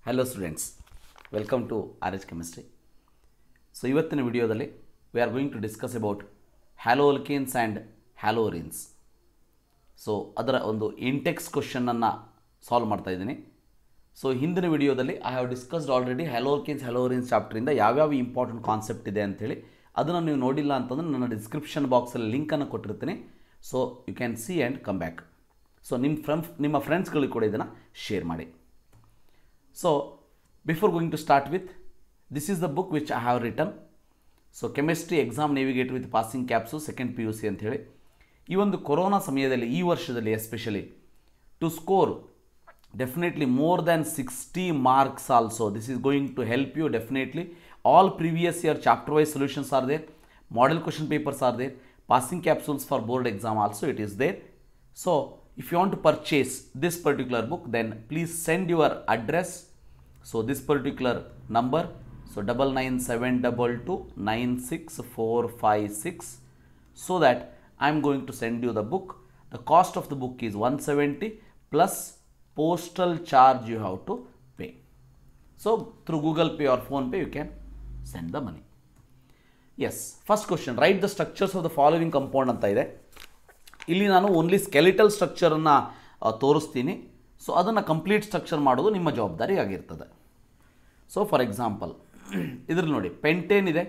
Hello students, welcome to RH Chemistry. So ಇವತ್ತಿನ ವಿಡಿಯೋದಲ್ಲಿ we are going to discuss about haloalkanes and haloarenes. So ಅದರ ಒಂದು ಇಂಟೆಕ್ಸ್ question ಅನ್ನು solve ಮಾಡ್ತಾ ಇದ್ದೀನಿ. ಸೊ ಹಿಂದಿನ ವಿಡಿಯೋದಲ್ಲಿ ಐ ಹ್ಯಾವ್ ಡಿಸ್ಕಸ್ಡ್ ಆಲ್ರೆಡಿ ಹ್ಯಾಲೋಅಲ್ಕೇನ್ಸ್ ಹ್ಯಾಲೋಅರೇನ್ಸ್ ಚಾಪ್ಟರಿಂದ ಯಾವ್ಯಾವ ಇಂಪಾರ್ಟೆಂಟ್ ಕಾನ್ಸೆಪ್ಟ್ ಇದೆ ಅಂತೇಳಿ ಅದನ್ನು ನೀವು ನೋಡಿಲ್ಲ ಅಂತಂದರೆ ನನ್ನ ಡಿಸ್ಕ್ರಿಪ್ಷನ್ ಬಾಕ್ಸಲ್ಲಿ ಲಿಂಕನ್ನು ಕೊಟ್ಟಿರ್ತೀನಿ. So you can see and come back. So ನಿಮ್ಮ ಫ್ರೆಂಡ್ಸ್ಗಳಿಗೆ ಕೂಡ ಇದನ್ನು ಶೇರ್ ಮಾಡಿ. So before going to start with, this is the book which I have written. So chemistry exam navigator with passing capsule second PUC ಅಂತ ಹೇಳಿ ಈ ಒಂದು corona ಸಮಯದಲ್ಲಿ ಈ ವರ್ಷದಲ್ಲಿ especially to score definitely more than 60 marks also. This is going to help you definitely. All previous year chapter wise solutions are there, model question papers are there, passing capsules for board exam also it is there. So if you want to purchase this particular book, then please send your address. So this particular number, so 9972296456, so that I am going to send you the book. The cost of the book is 170 plus postal charge you have to pay. So through Google Pay or Phone Pay you can send the money. Yes, first question, write the structures of the following compound ಅಂತ ಇದೆ. ಇಲ್ಲಿ ನಾನು only skeletal ಸ್ಟ್ರಕ್ಚರನ್ನು ತೋರಿಸ್ತೀನಿ. So ಅದನ್ನು complete structure ಮಾಡೋದು ನಿಮ್ಮ ಜವಾಬ್ದಾರಿ ಆಗಿರ್ತದೆ. ಸೊ ಫಾರ್ ಎಕ್ಸಾಂಪಲ್ ಇದ್ರಲ್ಲಿ ನೋಡಿ ಪೆಂಟೇನ್ ಇದೆ.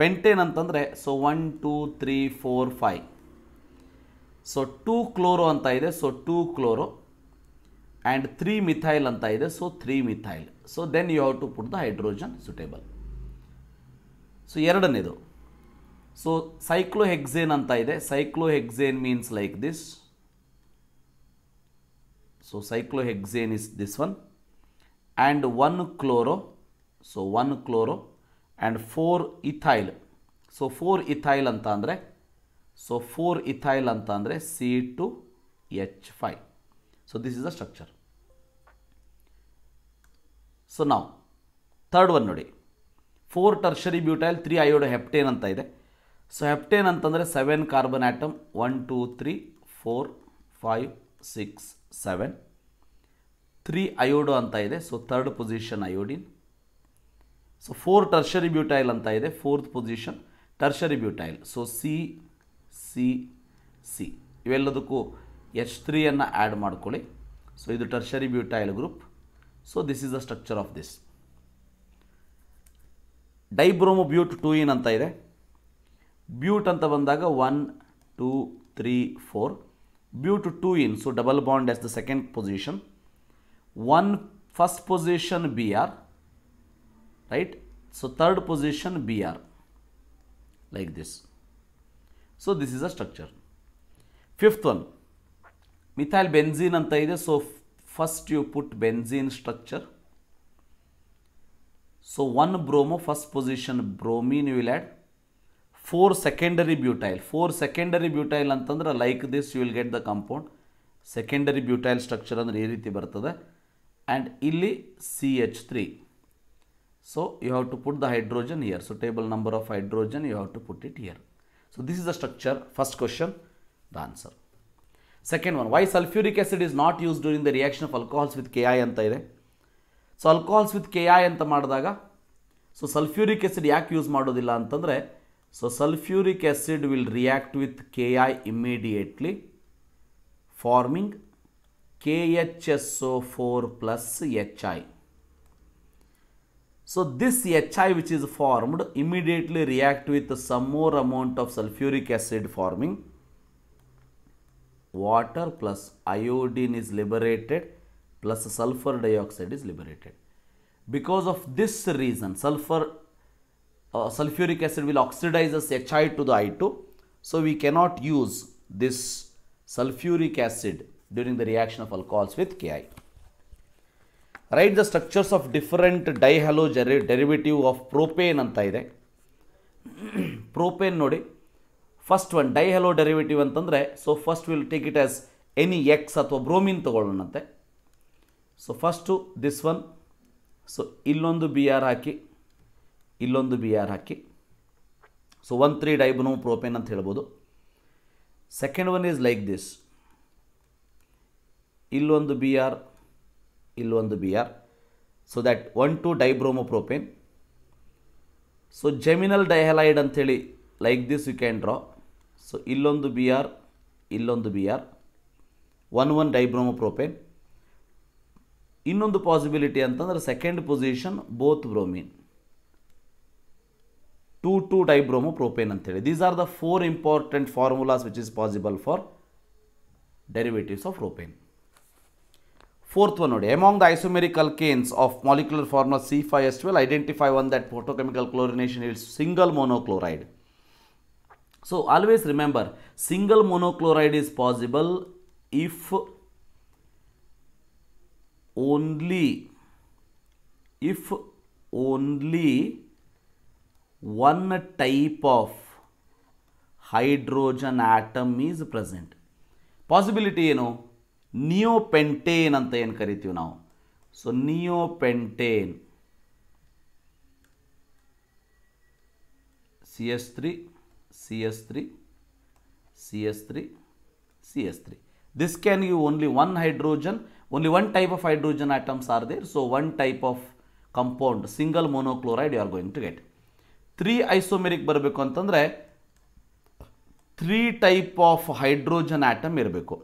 ಪೆಂಟೇನ್ ಅಂತಂದರೆ ಸೊ 1 2 3 4 5. ಸೊ 2 ಕ್ಲೋರೋ ಅಂತ ಇದೆ. ಸೊ 2 ಕ್ಲೋರೋ ಆ್ಯಂಡ್ 3 ಮಿಥೈಲ್ ಅಂತ ಇದೆ. So 3 methyl. So then you have to put the hydrogen suitable. So ಎರಡನೇದು ಸೊ cyclohexane ಅಂತ ಇದೆ. cyclohexane means like this. So cyclohexane is this one and 1 chloro. So 1 chloro and 4 ethyl. So 4 ethyl ಅಂತ ಅಂದರೆ so 4 ethyl ಅಂತ ಅಂದರೆ C2H5. So this is the structure. So now third one ನೋಡಿ 4 tertiary butyl 3 iodoheptane ಅಂತ ಇದೆ. So heptane ಅಂತಂದರೆ 7 carbon atom 1 2 3 4 5 6 7. 3 iodo ಅಂತ ಇದೆ. So third position iodine. So 4 tertiary butyl ಅಂತ ಇದೆ. Fourth position tertiary butyl. So C C C ಇವೆಲ್ಲದಕ್ಕೂ H3 add ಮಾಡ್ಕೊಳ್ಳಿ. ಸೊ ಇದು tertiary butyl group. So this is the structure of this. Dibromo but 2 ಅಂತ ಇದೆ. ಬ್ಯೂಟ್ ಅಂತ ಬಂದಾಗ 1 2 3 4. But 2 so double bond as the second position. 1 first position Br, right. So third position Br like this. So this is a structure. Fifth one methyl benzene ಅಂತ ಇದೆ. So first you put benzene structure. So 1 bromo first position bromine you will add. 4 secondary butyl. 4 secondary butyl ಅಂತಂದ್ರೆ like this you will get the compound. Secondary butyl structure ಅಂದರೆ ಈ ರೀತಿ ಬರ್ತದೆ. And ಇಲ್ಲಿ CH3. So you have to put the hydrogen here. So table number of hydrogen you have to put it here. So this is the structure. First question the answer. Second one, why sulphuric acid is not use during the reaction of alcohols with KI ಅಂತ ಇದೆ. So alcohols with KI ಅಂತ ಮಾಡಿದಾಗ so sulphuric acid ಯಾಕೆ use ಮಾಡೋದಿಲ್ಲ ಅಂತಂದರೆ so sulfuric acid will react with Ki immediately, forming KHSO4 plus Hi. So this Hi which is formed immediately react with some more amount of sulfuric acid, forming water plus iodine is liberated plus sulfur dioxide is liberated. Because of this reason sulfuric acid will oxidize as Hi to the I2. So we cannot use this sulfuric acid during the reaction of alcohols with Ki. Write the structures of different dihalo derivative of propane ಅಂತ ಇದೆ. propane ನೋಡಿ first one dihalo derivative ಅಂತಂದರೆ so first will take it as any X ಅಥವಾ bromine ತಗೊಳ್ಳೋಣಂತೆ. So first this one. So ಇಲ್ಲೊಂದು Br ಹಾಕಿ ಇಲ್ಲೊಂದು Br ಹಾಕಿ. ಸೊ 1,3 ಡೈಬ್ರೋಮೋ ಪ್ರೋಪೇನ್ ಅಂತ ಹೇಳ್ಬೋದು. Second one is like this. ಇಲ್ಲೊಂದು Br ಇಲ್ಲೊಂದು Br. So that 1,2 dibromopropane. So geminal dihalide ಅಂಥೇಳಿ like this you can draw. So ಇಲ್ಲೊಂದು ಬಿ ಆರ್, ಇಲ್ಲೊಂದು ಬಿ ಆರ್, 1,1 ಡೈಬ್ರೋಮೋಪ್ರೋಪೇನ್. ಇನ್ನೊಂದು ಪಾಸಿಬಿಲಿಟಿ ಅಂತಂದರೆ ಸೆಕೆಂಡ್ ಪೊಸಿಷನ್ ಬೋತ್ ಬ್ರೋಮಿನ್, 2,2 ಡೈಬ್ರೋಮೋಪ್ರೋಪೇನ್ ಅಂತೇಳಿ. These are the 4 important formulas which is possible for derivatives of propane. Fourth one ನೋಡಿ, among the isomeric alkanes of molecular formula C5H12, identify one that photochemical chlorination yields single monochloride. So always remember, single monochloride is possible if only one type of hydrogen atom is present. Possibility ಏನು? Neopentane ಅಂತ ಏನು ಕರಿತೀವಿ ನಾವು. So neopentane CH3 CH3 CH3 CH3. This can give only one hydrogen, only one type of hydrogen atoms are there. So one type of compound, single monochloride you are going to get. 3 isomeric ಬರಬೇಕು ಅಂತಂದರೆ 3 type of hydrogen atom ಇರಬೇಕು.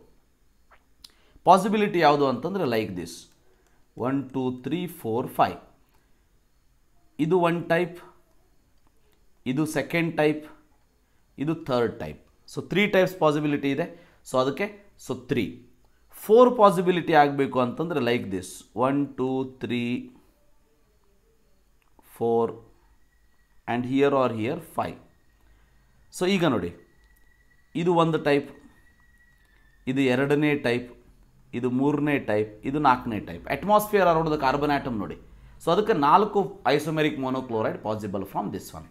Possibility ಯಾವುದು ಅಂತಂದರೆ like this 1 2 3 4 5. ಇದು 1 type, ಇದು second type, ಇದು third type. So 3 types possibility ಇದೆ. So ಅದಕ್ಕೆ 3 4 ಪಾಸಿಬಿಲಿಟಿ ಆಗಬೇಕು ಅಂತಂದರೆ like this 1 2 3 4 and here are here 5. So ಈಗ ನೋಡಿ, ಇದು ಒಂದು ಟೈಪ್, ಇದು ಎರಡನೇ ಟೈಪ್, ಇದು ಮೂರನೇ ಟೈಪ್, ಇದು ನಾಲ್ಕನೇ type. Atmosphere around the carbon atom ನೋಡಿ. ಸೊ ಅದಕ್ಕೆ 4 isomeric monochloride possible from this one.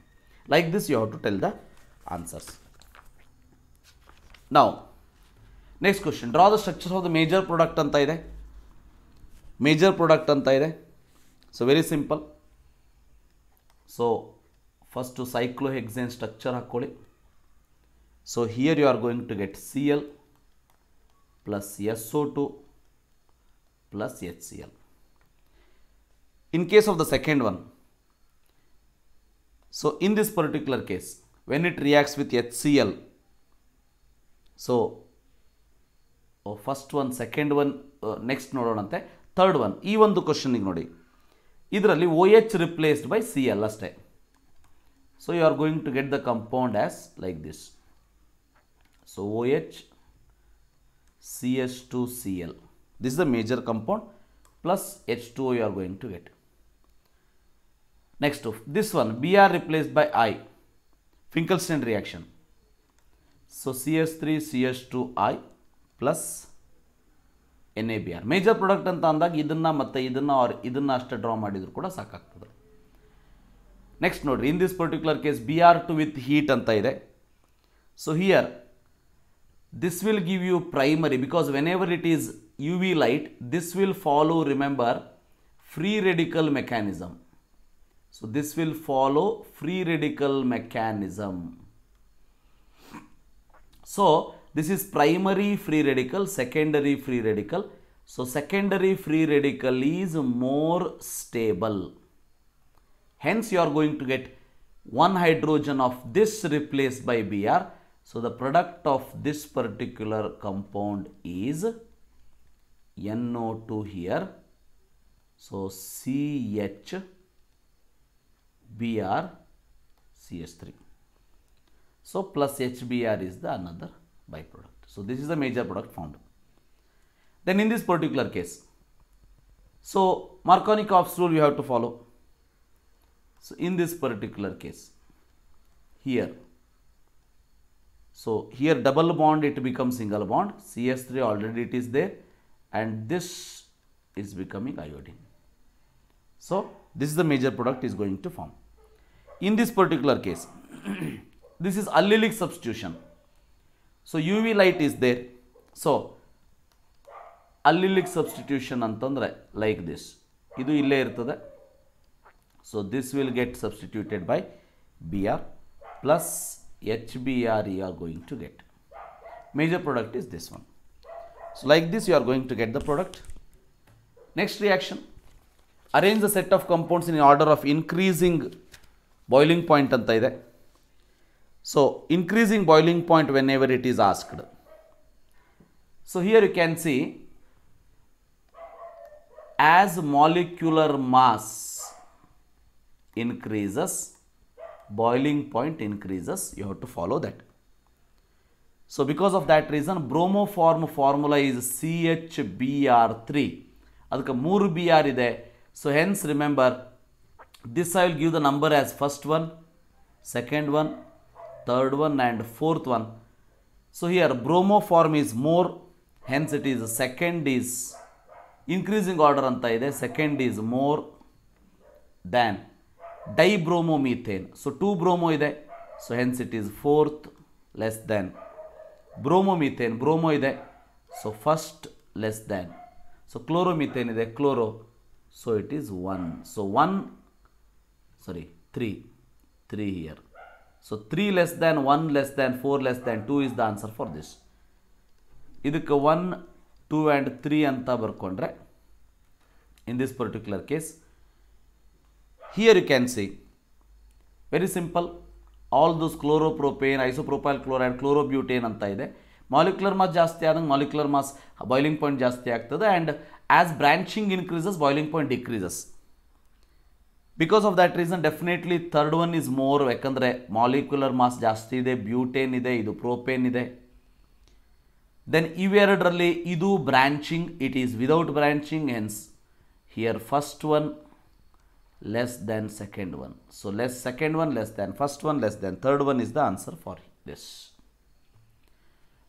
Like this you have to tell the answers. Now next question, draw the structure of the major product ಅಂತ ಇದೆ. Major product ಅಂತ ಇದೆ. So very simple. So first cyclohexane structure ಹಾಕ್ಕೊಳ್ಳಿ. So here you are going to get Cl plus SO2 plus HCl. In case of the second one, so in this particular case, when it reacts with HCl, so first one, second one, next ನೋಡೋಣಂತೆ. Third one, ಈ ಒಂದು ಕ್ವಶನಿಗೆ ನೋಡಿ, ಇದರಲ್ಲಿ OH replaced by Cl ಅಷ್ಟೇ. So you are going to get the compound as like this. So OH CH2Cl, this is the major compound, plus H2O you are going to get. Next this one, Br replaced by I, Finkelstein reaction. So CH3CH2I plus NaBr. Major product ಅಂತ ಅಂದಾಗ ಇದನ್ನು ಮತ್ತು ಇದನ್ನು R ಇದನ್ನು ಅಷ್ಟೇ draw ಮಾಡಿದ್ರು ಕೂಡ ಸಾಕಾಗ್ತದೆ. ನೆಕ್ಸ್ಟ್ ನೋಡಿರಿ, in this particular case Br2 with heat ಅಂತ ಇದೆ. So here this will give you primary, because whenever it is UV light, this will follow, remember, free radical mechanism. So this will follow free radical mechanism. So this is primary free radical, secondary free radical. So secondary free radical is more stable. Hence you are going to get one hydrogen of this replaced by Br. So the product of this particular compound is NO2 here. So CH Br CH3. So plus HBr is the another byproduct. So this is the major product found. Then in this particular case, so Markovnikov's rule you have to follow. So in this particular case, here, so here double bond, it becomes single bond. CH3 already it is there, and this is becoming iodine. So this is the major product is going to form. In this particular case, this is allylic substitution. So UV light is there. So allylic substitution ಅಂತಂದ್ರೆ like this. ಇದು ಇಲ್ಲೇ ಇರ್ತದೆ. So this will get substituted by Br plus HBr you are going to get. Major product is this one. So like this you are going to get the product. Next reaction. Arrange the set of compounds in order of increasing boiling point ಅಂತ ಇದೆ. So increasing boiling point whenever it is asked. So here you can see as molecular mass increases, boiling point increases. You have to follow that. So because of that reason, bromoform formula is CHBr3. ಅದಕ್ಕೆ 3 Br ಇದೆ. So hence remember, this I will give the number as first one, second one, third one and fourth one. So here bromoform is more, hence it is second is increasing order anta ide, second is more than dibromomethane. So 2 bromo ide, so hence it is fourth less than bromomethane. Bromo ide, so first less than. So chloromethane ide, chloro, so it is 1. So 3 here. So 3 less than, 1 less than, 4 less than, 2 is the answer for this. ಇದಕ್ಕೆ 1, 2 and 3 ಅಂತ ಬರ್ಕೊಂಡ್ರೆ in this particular case, here you can see very simple, all those chloropropane, isopropyl chloride, chlorobutane ಅಂತ ಇದೆ. Molecular mass ಜಾಸ್ತಿ ಆದಂಗೆ molecular mass boiling point ಜಾಸ್ತಿ ಆಗ್ತದೆ, and as branching increases boiling point decreases. Because of that reason definitely third one is more, ಯಾಕಂದರೆ molecular mass ಜಾಸ್ತಿ ಇದೆ, butane ಇದೆ, ಇದು ಪ್ರೋಪೇನ್ ಇದೆ. ದೆನ್ ಇವೆರಡರಲ್ಲಿ ಇದು branching, it is without branching, hence here first one less than second one. So less second one less than first one less than third one is the answer for this.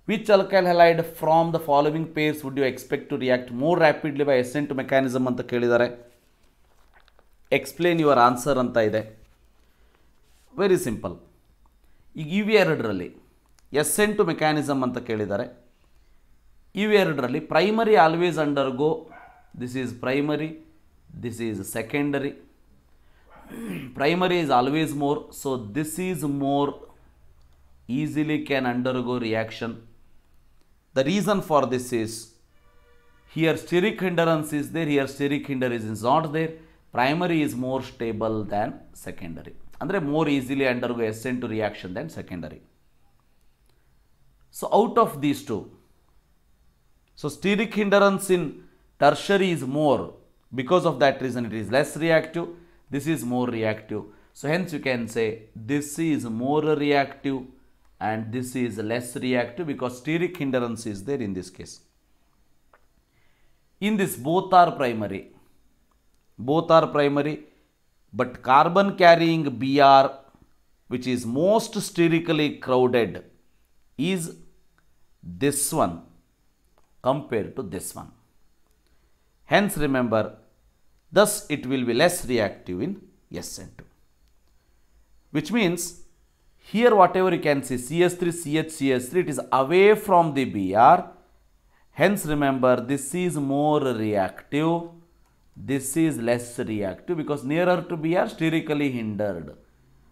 Which alkyl halide from the following pairs would you expect to react more rapidly by ascent mechanism ಅಂತ ಕೇಳಿದ್ದಾರೆ. Explain your answer ಅಂತ ಇದೆ. Very simple. ಈಗ ಇವೆರಡರಲ್ಲಿ ascent mechanism ಅಂತ ಕೇಳಿದ್ದಾರೆ. ಇವೆರಡರಲ್ಲಿ primary always undergo, this is primary, this is secondary. Primary is always more, so this is more easily can undergo reaction. The reason for this is here steric hindrance is there, here steric hindrance is not there. Primary is more stable than secondary, andre more easily undergo ascent reaction than secondary. So out of these two, so steric hindrance in tertiary is more, because of that reason it is less reactive. This is more reactive. So hence you can say this is more reactive and this is less reactive, because steric hindrance is there in this case. In this both are primary, but carbon carrying Br, which is most sterically crowded, is this one compared to this one. Hence remember, thus it will be less reactive in SN2, which means here whatever you can see CH3, CH3, it is away from the Br. Hence remember, this is more reactive, this is less reactive, because nearer to Br, sterically hindered.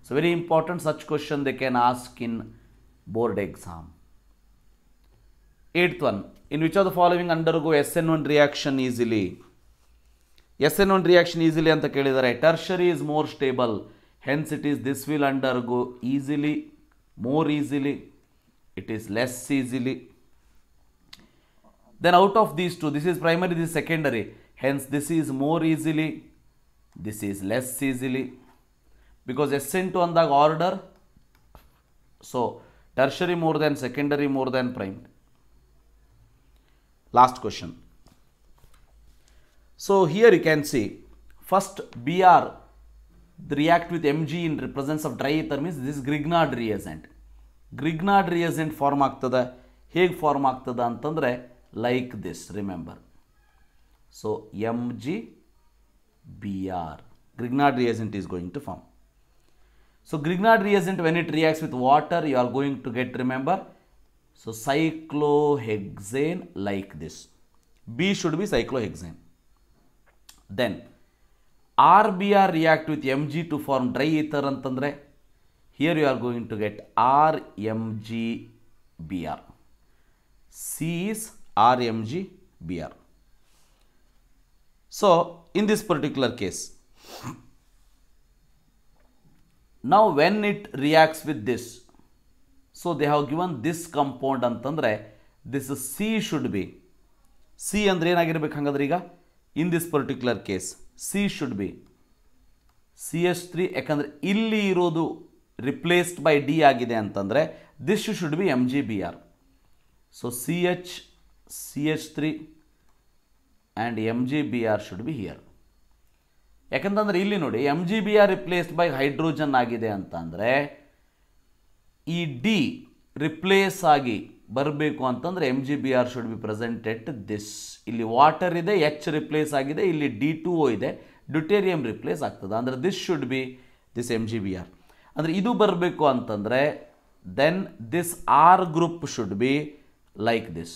So very important, such question they can ask in board exam. 8th one, in which of the following undergo SN1 reaction easily? SN1 reaction easily ಅಂತ ಕೇಳಿದರೆ tertiary is more stable, hence it is this will undergo easily, more easily, it is less easily. Then out of these two, this is primary, this is secondary, hence this is more easily, this is less easily, because SN2 ಅಂದಾಗ order, so tertiary more than secondary more than primary. Last question. So here you can see first Br react with Mg in presence of dry ether, means this is Grignard reagent. Grignard reagent form ಆಗ್ತದೆ. ಹೇಗೆ form ಆಗ್ತದೆ ಅಂತಂದರೆ like this, remember. So MgBr, Grignard reagent is going to form. So Grignard reagent, when it reacts with water, you are going to get, remember, so cyclohexane like this. B should be cyclohexane. Then RBr react with Mg to form dry ether ಅಂತಂದ್ರೆ here you are going to get RMgBr. C is RMgBr. So in this particular case, now when it reacts with this, so they have given this compound ಅಂತಂದರೆ this C should be, C ಅಂದರೆ ಏನಾಗಿರ್ಬೇಕು ಹಾಗಾದ್ರೆ ಈಗ in this particular case C should be CH3, ಯಾಕಂದರೆ ಇಲ್ಲಿ ಇರೋದು replaced by D ಆಗಿದೆ ಅಂತಂದರೆ this should B MgBr. So CH3 and MgBr should be here. ಯಾಕಂತಂದರೆ ಇಲ್ಲಿ ನೋಡಿ MgBr ರಿಪ್ಲೇಸ್ಡ್ ಬೈ ಹೈಡ್ರೋಜನ್ ಆಗಿದೆ ಅಂತಂದರೆ ಈ ಡಿ ರಿಪ್ಲೇಸ್ ಆಗಿ ಬರಬೇಕು ಅಂತಂದರೆ MgBr should be present at this. ಇಲ್ಲಿ ವಾಟರ್ ಇದೆ, H ರಿಪ್ಲೇಸ್ ಆಗಿದೆ, ಇಲ್ಲಿ D2O ಇದೆ, ಡ್ಯೂಟೇರಿಯಂ ರಿಪ್ಲೇಸ್ ಆಗ್ತದೆ. ಅಂದರೆ this should be this MgBr. ಅಂದರೆ ಇದು ಬರಬೇಕು ಅಂತಂದರೆ then this R group should be like this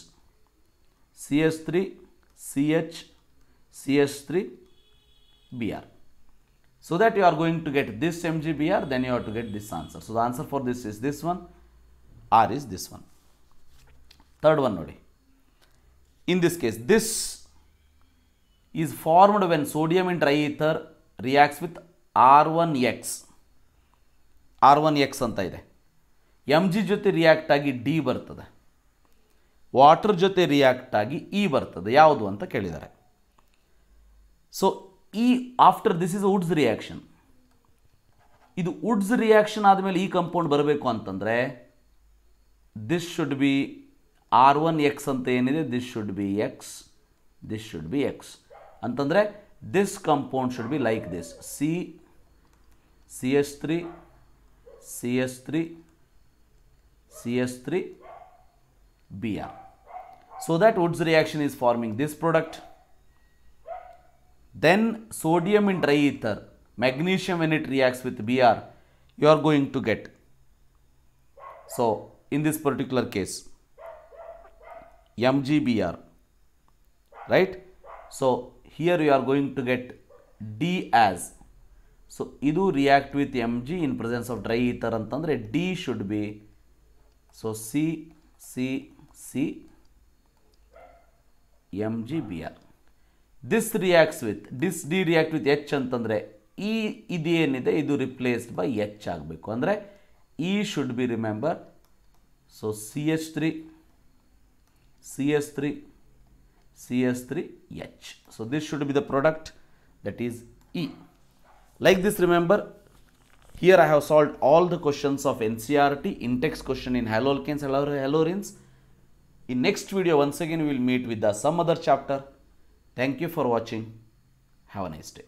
CH3 CH CH3 Br. So that you are going to get this MgBr, then you have to get this answer. So the answer for this is this one, R is this one. Third one nodi. In this case, this is formed when sodium in triether reacts with R1X. R1X ಅಂತ ಇದೆ. Mg ಜೊತೆ react ಆಗಿ D ಬರ್ತದೆ, water ಜೊತೆ react ಆಗಿ E ಬರ್ತದೆ. ಯಾವುದು ಅಂತ ಕೇಳಿದ್ದಾರೆ. ಸೊ ಈ after this is Woods reaction. ಇದು ವುಡ್ಸ್ ರಿಯಾಕ್ಷನ್ ಆದಮೇಲೆ ಈ ಕಂಪೌಂಡ್ ಬರಬೇಕು ಅಂತಂದರೆ ದಿಸ್ ಶುಡ್ ಬಿ R1X ಅಂತ ಏನಿದೆ, this should be X, this should be X ಅಂತಂದರೆ this compound should be like this CH3 CH3 CH3 Br. So that Woods reaction is forming this product. Then sodium in triether, magnesium when it reacts with Br, you are going to get. So in this particular case, MgBr, right? So here you are going to get D as. So idu react with Mg in presence of dry ether ಅಂತಂದರೆ D should be, so C MgBr. This reacts with, this D react with H ಅಂತಂದರೆ ಈ ಇದೇನಿದೆ ಇದು replaced by H ಆಗಬೇಕು. ಅಂದರೆ E should be, remember, so CH3 H. So this should be the product, that is E. Like this, remember, here I have solved all the questions of NCERT, in-text question in haloalkanes and halorines. In next video, once again, we will meet with some other chapter. Thank you for watching. Have a nice day.